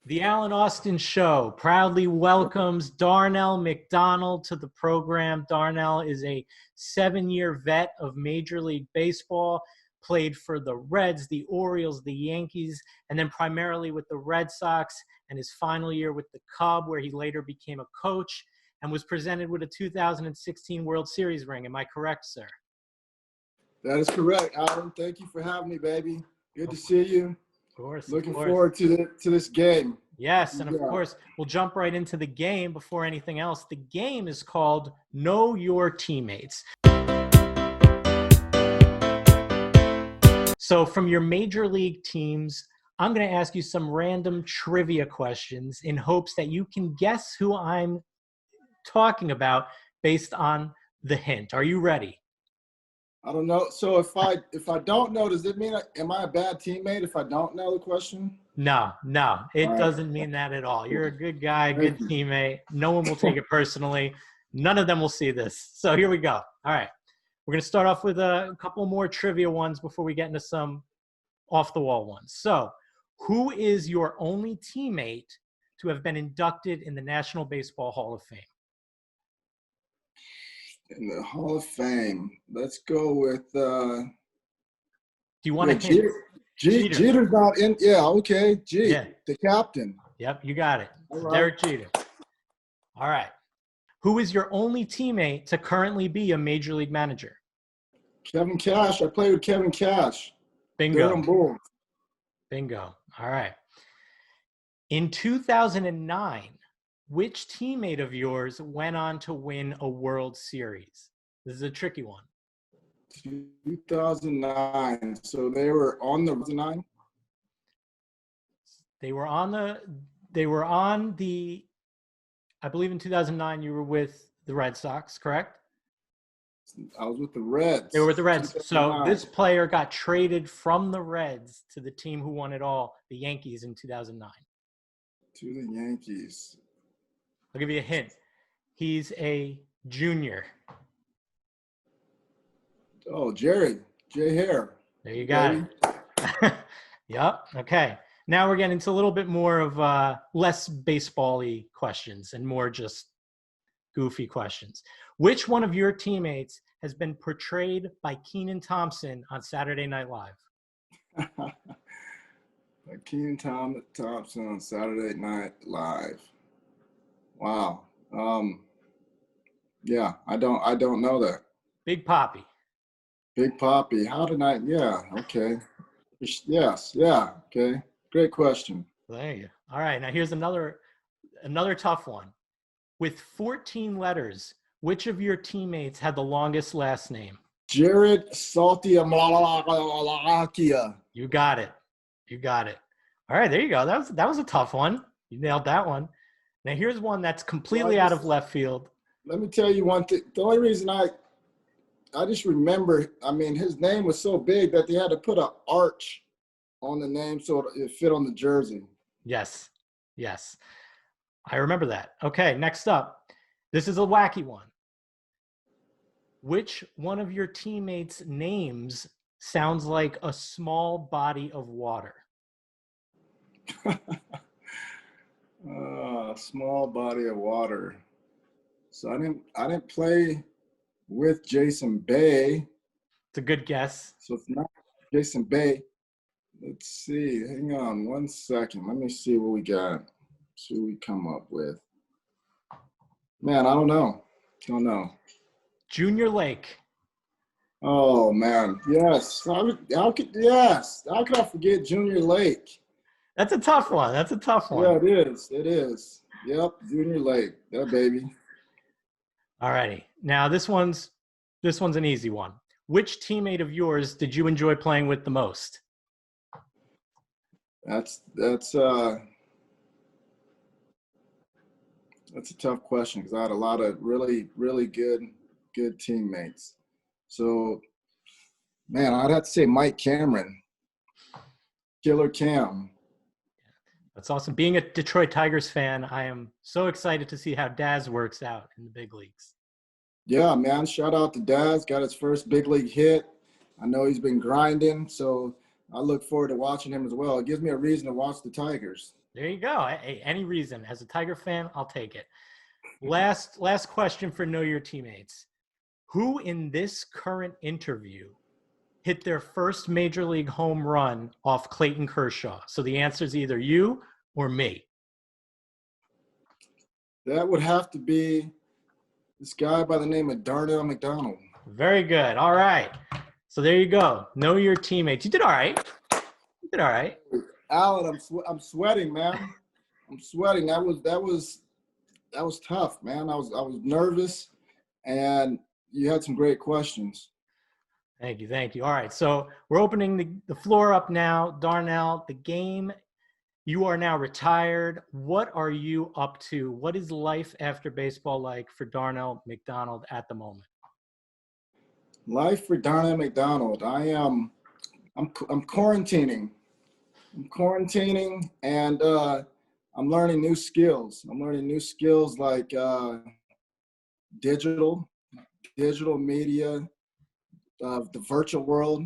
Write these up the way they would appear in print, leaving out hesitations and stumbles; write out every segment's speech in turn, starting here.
The Alan Austin Show proudly welcomes Darnell McDonald to the program. Darnell is a 7-year vet of Major League Baseball, played for the Reds, the Orioles, the Yankees, and then primarily with the Red Sox, and his final year with the Cubs, where he later became a coach and was presented with a 2016 World Series ring. Am I correct, sir? That is correct, Alan. Thank you for having me, baby. Good to see you. Of course. Looking forward to this game. Yes, and of course, we'll jump right into the game before anything else. The game is called Know Your Teammates. So from your major league teams, I'm going to ask you some random trivia questions in hopes that you can guess who I'm talking about based on the hint. Are you ready? I don't know. So if I don't know, does it mean am I a bad teammate if I don't know the question? No, it doesn't mean that at all. You're a good guy, a good teammate. No one will take it personally. None of them will see this. So here we go. All right. We're going to start off with a couple more trivia ones before we get into some off-the-wall ones. So who is your only teammate to have been inducted in the National Baseball Hall of Fame? In the Hall of Fame, let's go with do you want to hint? Jeter's not in. Yeah, okay. Yeah. The captain. Yep, you got it. Right. Derek Jeter. All right. Who is your only teammate to currently be a major league manager? Kevin Cash. I played with Kevin Cash. Bingo. Bingo. All right. In 2009, which teammate of yours went on to win a World Series? This is a tricky one. 2009. So they were on the 9. They were on the. I believe in 2009 you were with the Red Sox, correct? I was with the Reds. They were with the Reds. So this player got traded from the Reds to the team who won it all, the Yankees, in 2009. To the Yankees. I'll give you a hint. He's a junior. Oh, Jay Hare. There you got it. Yep. Okay. Now we're getting into a little bit more of less baseball-y questions and more just goofy questions. Which one of your teammates has been portrayed by Kenan Thompson on Saturday Night Live? Kenan Thompson on Saturday Night Live. Wow. Yeah, I don't know that. Big Papi. Big Papi. How did I? Yeah. Okay. Yes. Yeah. Okay. Great question. There you go. All right. Now here's another tough one. With 14 letters, which of your teammates had the longest last name? Jared Saltia. You got it. All right, there you go. That was a tough one. You nailed that one. Now here's one that's completely out of left field. Let me tell you one thing. The only reason I just remember, I mean, his name was so big that they had to put an arch on the name so it fit on the jersey. Yes. I remember that. Okay, next up. This is a wacky one. Which one of your teammates' names sounds like a small body of water? Small body of water. So I didn't play with Jason Bay. It's a good guess. So it's not Jason Bay. Let's see. Hang on 1 second. Let me see what we got. See what we come up with. Man, I don't know. Junior Lake. Oh man, yes. How could I forget Junior Lake? That's a tough one. Yeah, it is. Yep, Junior Lake. That baby. All righty. Now this one's an easy one. Which teammate of yours did you enjoy playing with the most? That's a tough question because I had a lot of really, really good teammates. So, man, I'd have to say Mike Cameron, Killer Cam. That's awesome. Being a Detroit Tigers fan, I am so excited to see how Daz works out in the big leagues. Yeah, man. Shout out to Daz. Got his first big league hit. I know he's been grinding, so I look forward to watching him as well. It gives me a reason to watch the Tigers. There you go. Hey, any reason. As a Tiger fan, I'll take it. Last question for Know Your Teammates. Who in this current interview hit their first major league home run off Clayton Kershaw? So the answer is either you or me. That would have to be this guy by the name of Darnell McDonald. Very good. All right. So there you go. Know your teammates. You did all right. You did all right. Alan, I'm sweating, man. I'm sweating. That was tough, man. I was nervous, and you had some great questions. Thank you. Thank you. All right. So we're opening the floor up now. Darnell, the game, you are now retired. What are you up to? What is life after baseball like for Darnell McDonald at the moment? Life for Darnell McDonald. I'm quarantining. I'm quarantining, and I'm learning new skills. I'm learning new skills like digital media, the virtual world,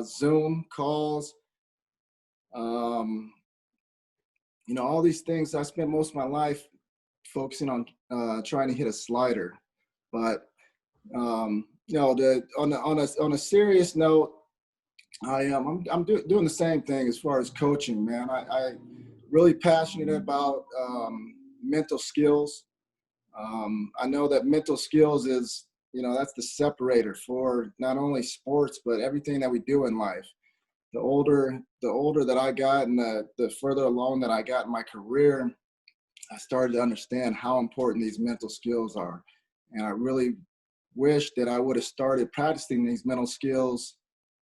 Zoom calls, all these things. I spent most of my life focusing on trying to hit a slider, but on a serious note, I'm doing the same thing as far as coaching, man. I really passionate about mental skills. I know that mental skills is, that's the separator for not only sports, but everything that we do in life. The older that I got and the further along that I got in my career, I started to understand how important these mental skills are. And I really wish that I would have started practicing these mental skills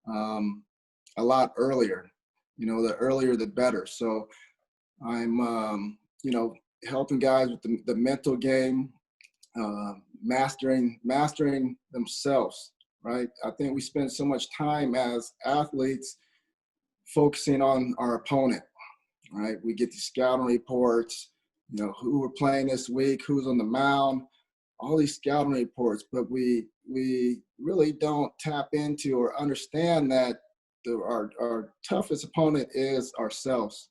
a lot earlier. The earlier the better. So I'm, helping guys with the mental game, mastering themselves, right? I think we spend so much time as athletes focusing on our opponent, right? We get the scouting reports, who we're playing this week, who's on the mound, all these scouting reports, but we really don't tap into or understand that our toughest opponent is ourselves.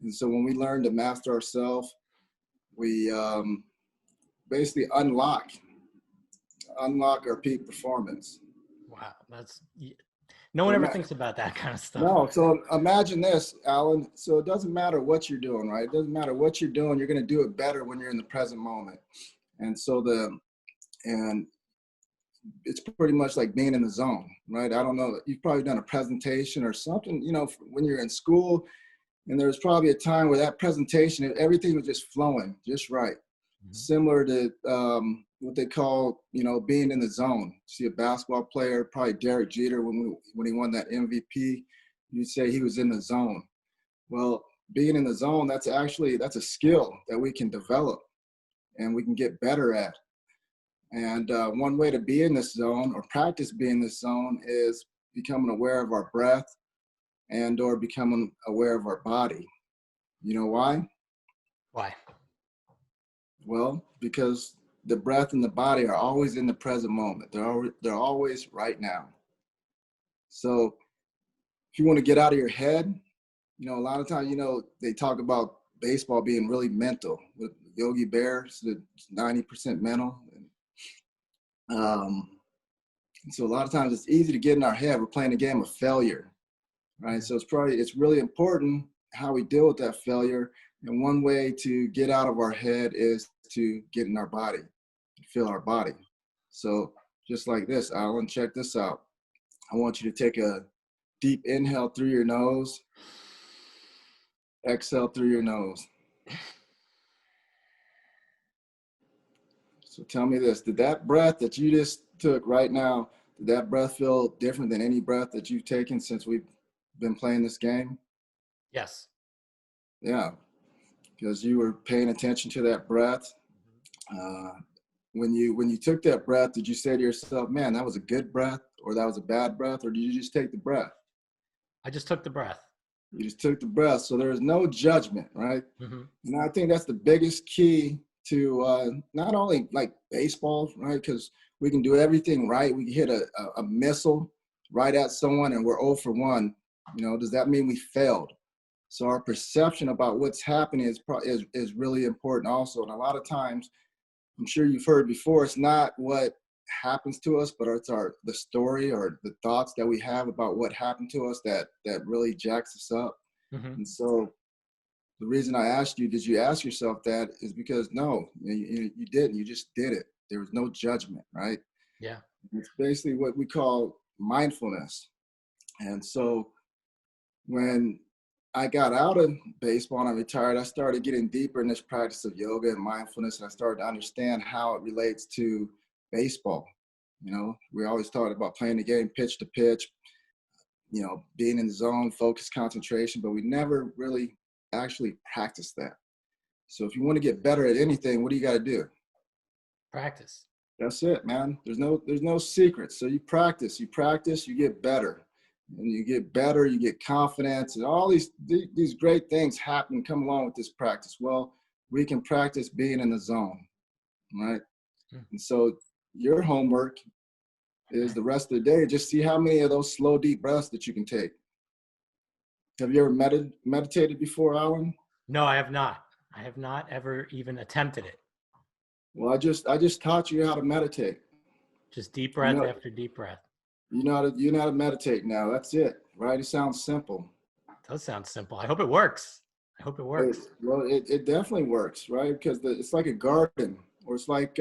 And so when we learn to master ourselves, we basically unlock our peak performance. Wow, no one ever thinks about that kind of stuff. No, so imagine this, Alan. So it doesn't matter what you're doing, right? It doesn't matter what you're doing. You're going to do it better when you're in the present moment. And so it's pretty much like being in the zone, right? I don't know. You've probably done a presentation or something, when you're in school, and there's probably a time where that presentation, everything was just flowing just right. Mm-hmm. Similar to what they call, being in the zone. See a basketball player, probably Derek Jeter, when he won that MVP, you'd say he was in the zone. Well, being in the zone, that's a skill that we can develop and we can get better at. And one way to be in this zone or practice being in this zone is becoming aware of our breath and or becoming aware of our body. You know why? Why? Well, because the breath and the body are always in the present moment. They're always right now. So if you want to get out of your head, a lot of times, they talk about baseball being really mental. With Yogi Bear, it's 90% mental. So a lot of times it's easy to get in our head. We're playing a game of failure, right? So it's really important how we deal with that failure. And one way to get out of our head is to get in our body, feel our body. So just like this, Alan, check this out. I want you to take a deep inhale through your nose, exhale through your nose. So tell me this, did that breath that you just took right now, did that breath feel different than any breath that you've taken since we've been playing this game? Yes. Yeah, because you were paying attention to that breath. When you took that breath, did you say to yourself, man, that was a good breath, or that was a bad breath, or did you just take the breath? I just took the breath. You just took the breath. So there is no judgment, right? Mm-hmm. And I think that's the biggest key to not only like baseball, right? Because we can do everything right. We can hit a missile right at someone and we're 0 for 1. Does that mean we failed? So our perception about what's happening is really important also. And a lot of times, I'm sure you've heard before, it's not what happens to us, but it's the story or the thoughts that we have about what happened to us that really jacks us up. Mm-hmm. And so the reason I asked you, did you ask yourself that, is because no, you didn't. You just did it. There was no judgment, right? Yeah. It's basically what we call mindfulness. And so when I got out of baseball and I retired, I started getting deeper in this practice of yoga and mindfulness, and I started to understand how it relates to baseball. You know, we always talked about playing the game pitch to pitch, you know, being in the zone, focus, concentration, but we never really actually practiced that. So if you want to get better at anything, what do you got to do? Practice. That's it, man. There's no secrets. So you practice, you get better. And you get better, you get confidence, and all these great things come along with this practice. Well, we can practice being in the zone, right? And so your homework is the rest of the day, just see how many of those slow, deep breaths that you can take. Have you ever meditated before, Alan? No, I have not. I have not ever even attempted it. Well, I just taught you how to meditate. Just deep breath after deep breath. You know how to meditate now. That's it, right? It sounds simple. It does sound simple. I hope it works. It definitely works, right? Because it's like a garden, or it's like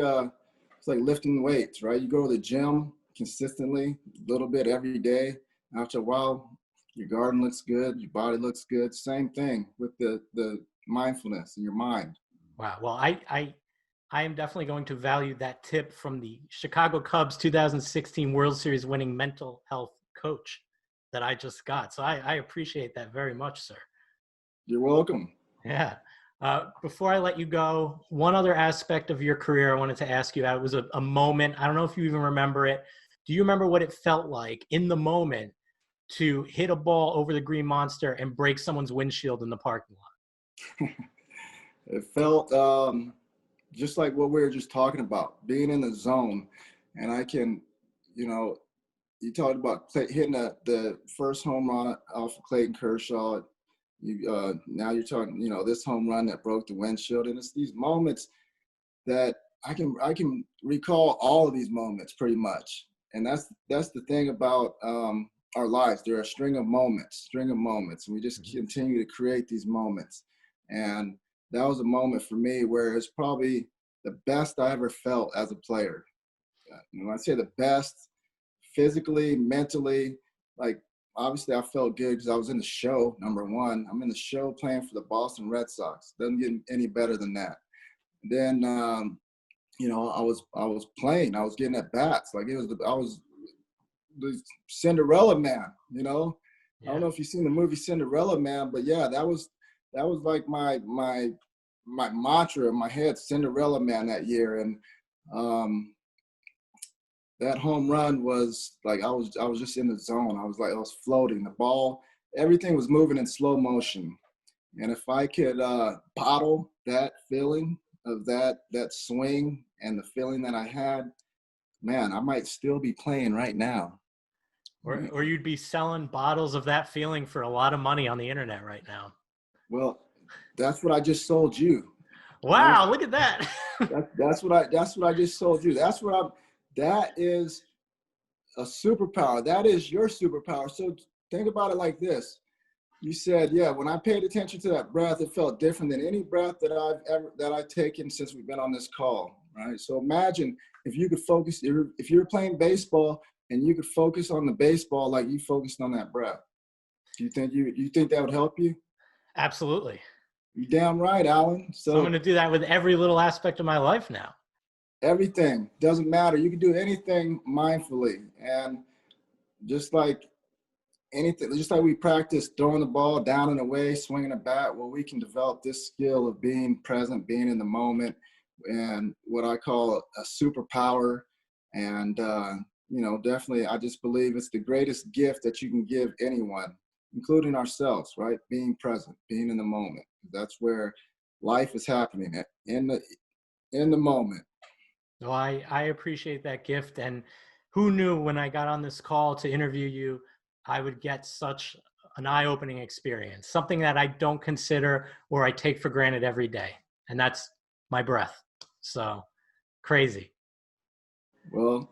lifting weights, right? You go to the gym consistently, a little bit every day. After a while, your garden looks good, your body looks good. Same thing with the mindfulness in your mind. Wow. Well, I am definitely going to value that tip from the Chicago Cubs 2016 World Series winning mental health coach that I just got. So I appreciate that very much, sir. You're welcome. Yeah. Before I let you go, one other aspect of your career I wanted to ask you about. It was a moment. I don't know if you even remember it. Do you remember what it felt like in the moment to hit a ball over the green monster and break someone's windshield in the parking lot? It felt just like what we were just talking about, being in the zone. And I can, you know, you talked about hitting the first home run off of Clayton Kershaw. Now you're talking, you know, this home run that broke the windshield, and it's these moments that I can recall all of these moments pretty much. And that's the thing about our lives. They're a string of moments, and we just continue to create these moments. And that was a moment for me where it's probably the best I ever felt as a player. When I say the best, physically, mentally, like obviously I felt good because I was in the show, number one. I'm in the show playing for the Boston Red Sox. Doesn't get any better than that. And then, you know, I was playing. I was getting at bats. Like I was the Cinderella man, you know. Yeah. I don't know if you've seen the movie Cinderella Man, but yeah, that was like my mantra in my head, Cinderella Man, that year. And that home run was like I was just in the zone. I was floating. The ball, everything was moving in slow motion. And if I could bottle that feeling of that swing and the feeling that I had, man, I might still be playing right now. Or you'd be selling bottles of that feeling for a lot of money on the internet right now. Well, that's what I just sold you. Wow, right? Look at that. That's what I just sold you. That is a superpower. That is your superpower. So think about it like this. You said, yeah, when I paid attention to that breath, it felt different than any breath that I've taken since we've been on this call, right? So imagine if you could focus, if you're playing baseball and you could focus on the baseball like you focused on that breath. Do you think that would help you? Absolutely. You're damn right, Alan. So I'm going to do that with every little aspect of my life now. Everything. Doesn't matter. You can do anything mindfully. And just like anything, just like we practice throwing the ball down and away, swinging a bat, well, we can develop this skill of being present, being in the moment, and what I call a superpower. And, you know, definitely, I just believe it's the greatest gift that you can give anyone, including ourselves, right? Being present, being in the moment. That's where life is happening, in the moment. Well, I appreciate that gift. And who knew when I got on this call to interview you, I would get such an eye-opening experience, something that I don't consider or I take for granted every day. And that's my breath. So crazy. Well,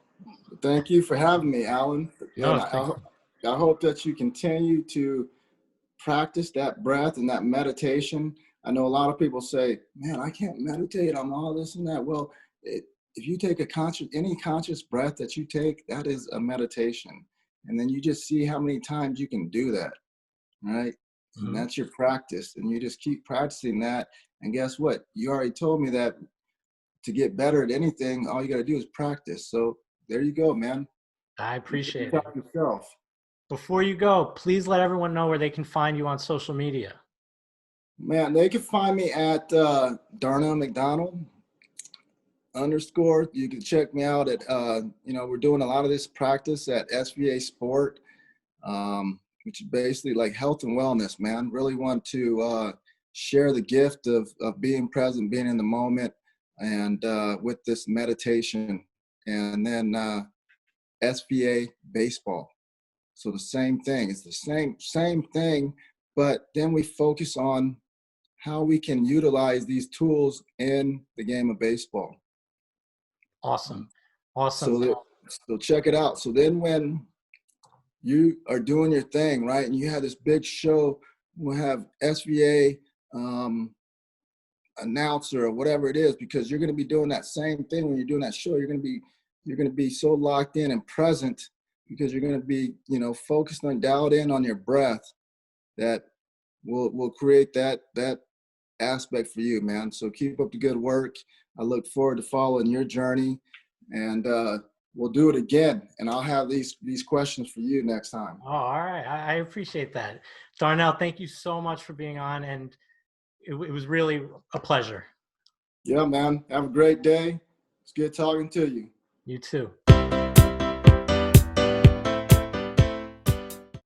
thank you for having me, Alan. And No, I hope that you continue to practice that breath and that meditation. I know a lot of people say, man, I can't meditate on all this and that. Well, if you take any conscious breath that you take, that is a meditation. And then you just see how many times you can do that, right? mm-hmm. And that's your practice. And you just keep practicing that. And guess what? You already told me that to get better at anything, all you got to do is practice. So there you go, man. I appreciate You it. yourself. Before you go, please let everyone know where they can find you on social media. Man, they can find me at Darnell McDonald _. You can check me out at, we're doing a lot of this practice at SVA Sport, which is basically like health and wellness, man. Really want to share the gift of being present, being in the moment, and with this meditation. And then SVA Baseball. So the same thing. It's the same thing, but then we focus on how we can utilize these tools in the game of baseball. Awesome. Awesome. So check it out. So then when you are doing your thing, right, and you have this big show, we'll have SVA announcer or whatever it is, because you're going to be doing that same thing when you're doing that show. You're going to be so locked in and present, because you're going to be, focused on, dialed in on your breath, that will create that aspect for you, man. So keep up the good work. I look forward to following your journey, and we'll do it again. And I'll have these questions for you next time. Oh, all right. I appreciate that. Darnell, thank you so much for being on, and it was really a pleasure. Yeah, man. Have a great day. It's good talking to you. You too.